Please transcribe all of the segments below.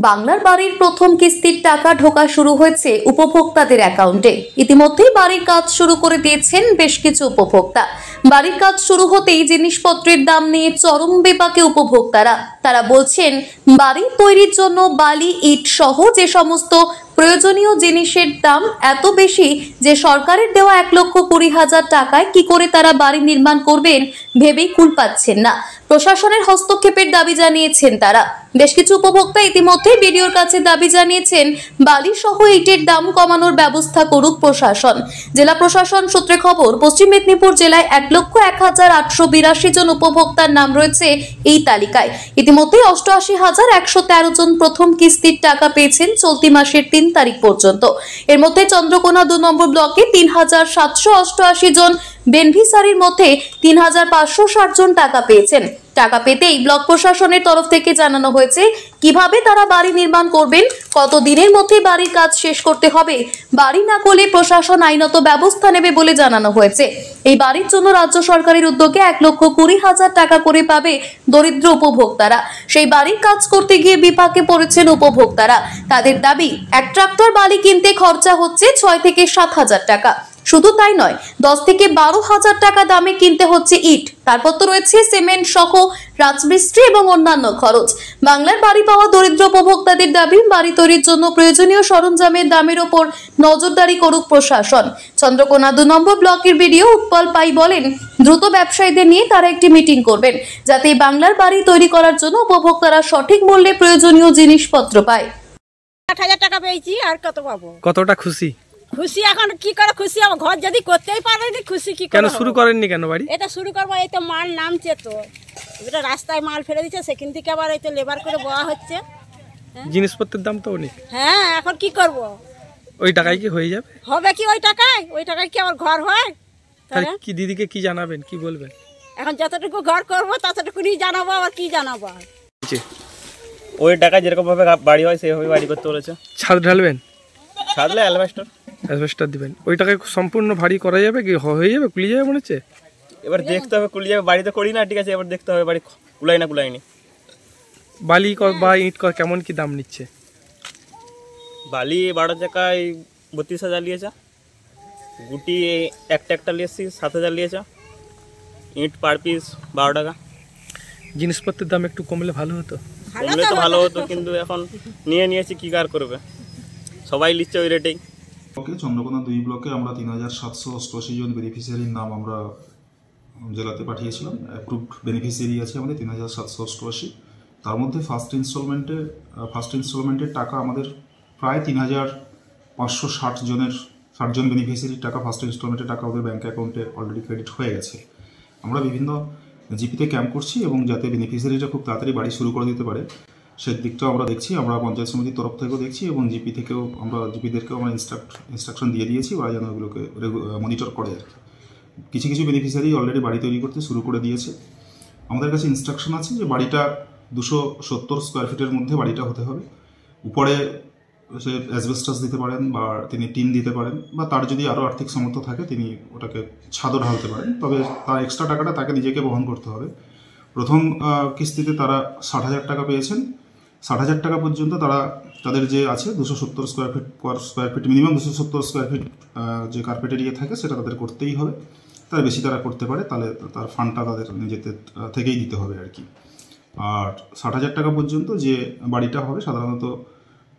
বাংলার বাড়ির প্রথম কিস্তির টাকা ঢোকা শুরু হয়েছে উপভোক্তাদের অ্যাকাউন্টে। ইতিমধ্যেই বাড়ির কাজ শুরু করে দিয়েছেন বেশ কিছু উপভোক্তা। বাড়ির কাজ শুরু হতেই জিনিসপত্রের দাম নিয়ে চরম বিপাকে উপভোক্তারা। তারা বলছেন, বাড়ি তৈরির জন্য বালি, ইট সহ যে সমস্ত প্রয়োজনীয় জিনিসের দাম এত বেশি যে সরকারের দেওয়া 1,20,000 টাকায় কি করে তারা বাড়ি নির্মাণ করবেন ভেবেই কুল পাচ্ছেন না। প্রশাসনের হস্তক্ষেপের দাবি জানিয়েছেন তারা। বেশ কিছু উপভোক্তা ইতিমধ্যে বিডিওর কাছে দাবি জানিয়েছেন, বালি সহ ইটের দাম কমানোর ব্যবস্থা করুক প্রশাসন। জেলা প্রশাসন সূত্রে খবর, পশ্চিম মেদিনীপুর জেলায় 1,01,882 জন উপভোক্তার নাম রয়েছে এই তালিকায়। ইতিমধ্যে 88,113 জন প্রথম কিস্তির টাকা পেয়েছেন চলতি মাসের 3 তারিখ পর্যন্ত। এর মধ্যে চন্দ্রকোনা 2 নম্বর ব্লকে 3,788 জন, বেনভিসারির মধ্যে 3,560 জন টাকা পেয়েছেন। টাকা পেতেই ব্লক প্রশাসনের তরফ থেকে জানানো হয়েছে কিভাবে তারা বাড়ি নির্মাণ করবেন, কত দিনের মধ্যে বাড়ির কাজ শেষ করতে হবে। বাড়ি না করলে প্রশাসন আইনত ব্যবস্থা নেবে বলে জানানো হয়েছে। এই বাড়ির জন্য রাজ্য সরকারের উদ্যোগে 1,20,000 টাকা করে পাবে দরিদ্র উপভোক্তারা। সেই বাড়ির কাজ করতে গিয়ে বিপাকে পড়েছেন উপভোক্তারা। তাদের দাবি, এক ট্রাক্টর বালি কিনতে খরচা হচ্ছে 6 থেকে 7,000 টাকা। শুধু তাই নয়, 10 থেকে 12,000 টাকা দামে কিনতে হচ্ছে ইট। তারপর তো রয়েছে সিমেন্ট সহ রাজমিস্ত্রি এবং অন্যান্য খরচ। বাংলার বাড়ি পাওয়া দরিদ্র উপভোক্তাদের দাবি, বাড়ি তৈরির জন্য প্রয়োজনীয় সরঞ্জামের দামের ওপর নজরদারি করুক প্রশাসন। চন্দ্রকোনা 2 নম্বর ব্লকের বিডিও উৎপল পাই বলেন, দ্রুত ব্যবসায়ীদের নিয়ে তারা একটি মিটিং করবেন, যাতে বাংলার বাড়ি তৈরি করার জন্য উপভোক্তারা সঠিক মূল্যে প্রয়োজনীয় জিনিসপত্র পায়। 8,000 টাকা পেয়েছি, আর কত পাবো? কতটা খুশি? খুশি এখন কি করে খুশি, আমার ঘর যদি করতেই পারেনি খুশি কি করে? কেন শুরু করেননি কেন বাড়ি? এটা শুরু করবো, এই তো মাল নামছে, তো এটা রাস্তায় মাল ফেলে দিচ্ছে, সেখান থেকে আবার এই তো লেবার করে বয়া হচ্ছে। জিনিসপত্রের দাম তো অনেক। হ্যাঁ, এখন কি করব? ওই টাকায় কি হয়ে যাবে? হবে কি ওই টাকায়? ওই টাকায় কি আমার ঘর হয়? তাহলে কি দিদিকে কি জানাবেন, কি বলবেন? এখন যতটুকু ঘর করবো ততটুকুনি জানাবো, আবার কি জানাবো? ওই টাকা যেরকম ভাবে বাড়ি হয় সেইভাবে বাড়ি করতে বলেছে। ছাদ ঢালবেন? ছাদলে অ্যালবেস্টার দিবেন। ওই টাকায় সম্পূর্ণ ভারী করা যাবে কি, হয়ে যাবে, কুলিয়ে যাবে মনে হচ্ছে? এবার দেখতে হবে, কুলিয়ে যাবে। বাড়িতে করি না, ঠিক আছে, এবার দেখতে হবে বাড়ি কুলাই না কুলাইনি। বালি বা ইট কেমন কি দাম নিচ্ছে? বালি 12 টাকায় 32,000 নিয়েছে, গুটি একটা নিয়েছি 7,000 নিয়েছে, ইট পার পিস 12 টাকা। জিনিসপত্রের দাম একটু কমলে ভালো হতো। কমলে তো ভালো হতো, কিন্তু এখন নিয়েছি, কি কার করবে, সবাই নিচ্ছে ওই রেটেই। চন্দ্রকোনা 2 ব্লকে আমরা 3,788 জন বেনিফিশিয়ারির নাম আমরা জেলাতে পাঠিয়েছিলাম। অ্যাপ্রুভড বেনিফিশিয়ারি আছে আমাদের 3,788। তার মধ্যে ফার্স্ট ইনস্টলমেন্টের টাকা আমাদের প্রায় 3,560 জনের 60 জন বেনিফিশিয়ারির টাকা, ফার্স্ট ইনস্টলমেন্টের টাকা ওদের ব্যাঙ্ক অ্যাকাউন্টে অলরেডি ক্রেডিট হয়ে গেছে। আমরা বিভিন্ন জিপিতে ক্যাম্প করছি এবং যাতে বেনিফিশিয়ারিটা খুব তাড়াতাড়ি বাড়ি শুরু করে দিতে পারে সেই দিকটাও আমরা দেখছি। আমরা পঞ্চায়েত সমিতির তরফ থেকেও দেখছি এবং জিপিদেরকেও আমরা ইনস্ট্রাকশন দিয়ে দিয়েছি, ওরা যেন ওগুলোকে মনিটর করে আর কি। কিছু কিছু বেনিফিশিয়ারি অলরেডি বাড়ি তৈরি করতে শুরু করে দিয়েছে। আমাদের কাছে ইনস্ট্রাকশন আছে যে বাড়িটা 270 স্কোয়ার ফিটের মধ্যে বাড়িটা হতে হবে। উপরে সে অ্যাসবেস্টাস দিতে পারেন, বা তিনি টিন দিতে পারেন, বা তার যদি আরও আর্থিক সামর্থ্য থাকে তিনি ওটাকে ছাদও ঢালতে পারেন। তবে তার এক্সট্রা টাকাটা তাকে নিজেকে বহন করতে হবে। প্রথম কিস্তিতে তারা 60,000 টাকা পেয়েছেন। 60,000 টাকা পর্যন্ত তাদের যে আছে 270 square feet minimum 270 square feet যে কার্পেট এরিয়া থাকে সেটা তাদের করতেই হবে। তার বেশি তারা করতে পারে, তাহলে তার ফান্ডটা তাদের নিজেদের থেকেই দিতে হবে আর কি। আর 60,000 টাকা পর্যন্ত যে বাড়িটা হবে সাধারণত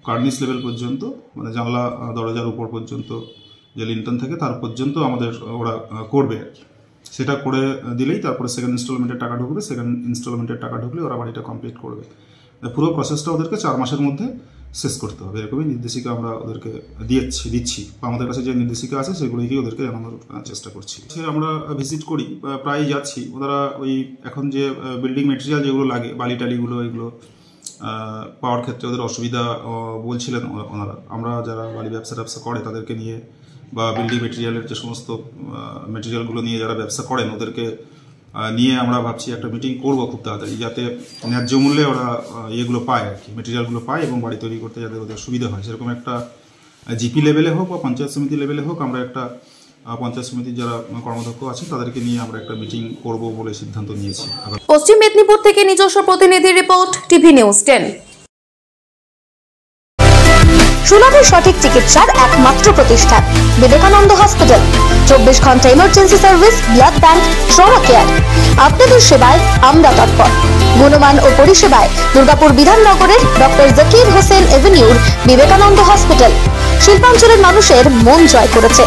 কার্নিস লেভেল পর্যন্ত, মানে জানলা দরজার উপর পর্যন্ত যে লিন্টন থাকে তার পর্যন্ত আমাদের ওরা করবে আর কি। সেটা করে দিলেই তারপরে সেকেন্ড ইনস্টলমেন্টের টাকা ঢুকবে। সেকেন্ড ইনস্টলমেন্টের টাকা ঢুকলে ওরা বাড়িটা কমপ্লিট করবে। পুরো প্রসেসটা ওদেরকে 4 মাসের মধ্যে শেষ করতে হবে, এরকমই নির্দেশিকা আমরা ওদেরকে দিচ্ছি। আমাদের কাছে যে নির্দেশিকা আছে সেগুলোকেই ওদেরকে জানানোর চেষ্টা করছি। সে আমরা ভিজিট করি, প্রায় যাচ্ছি। ওরা ওই এখন যে বিল্ডিং মেটেরিয়াল যেগুলো লাগে, বালি টালিগুলো, এগুলো পাওয়ার ক্ষেত্রে ওদের অসুবিধা বলছিলেন ওনারা। আমরা যারা বালি ব্যবসা করে তাদেরকে নিয়ে, বা বিল্ডিং মেটেরিয়ালের যে সমস্ত মেটেরিয়ালগুলো নিয়ে যারা ব্যবসা করেন ওদেরকে নিয়ে আমরা ভাবছি একটা মিটিং করবো খুব তাড়াতাড়ি, যাতে ন্যায্য মূল্যে ওরা ইয়েগুলো পায় আর কি, মেটেরিয়ালগুলো পায় এবং বাড়ি তৈরি করতে যাতে ওদের সুবিধা হয়। সেরকম একটা জিপি লেভেলে হোক বা পঞ্চায়েত সমিতি লেভেলে হোক, আমরা একটা পঞ্চায়েত সমিতির যারা কর্মদক্ষ আছেন তাদেরকে নিয়ে আমরা একটা মিটিং করব বলে সিদ্ধান্ত নিয়েছি। পশ্চিম মেদিনীপুর থেকে নিজস্ব প্রতিনিধি রিপোর্ট, টিভি নিউজ 10। সুলভে সঠিক চিকিৎসার একমাত্র প্রতিষ্ঠান বিবেকানন্দ হসপিটাল। 24 ঘন্টা emergency service, blood bank, trauma care. আপনাদের সেবায় আমরা তৎপর। গুণমান ও পরিষেবায় দুর্গাপুর বিধাননগরের ডক্টর জাকির হোসেন এভিনিউর বিবেকানন্দ হসপিটাল শিল্পাঞ্চলের মানুষের মন জয় করেছে।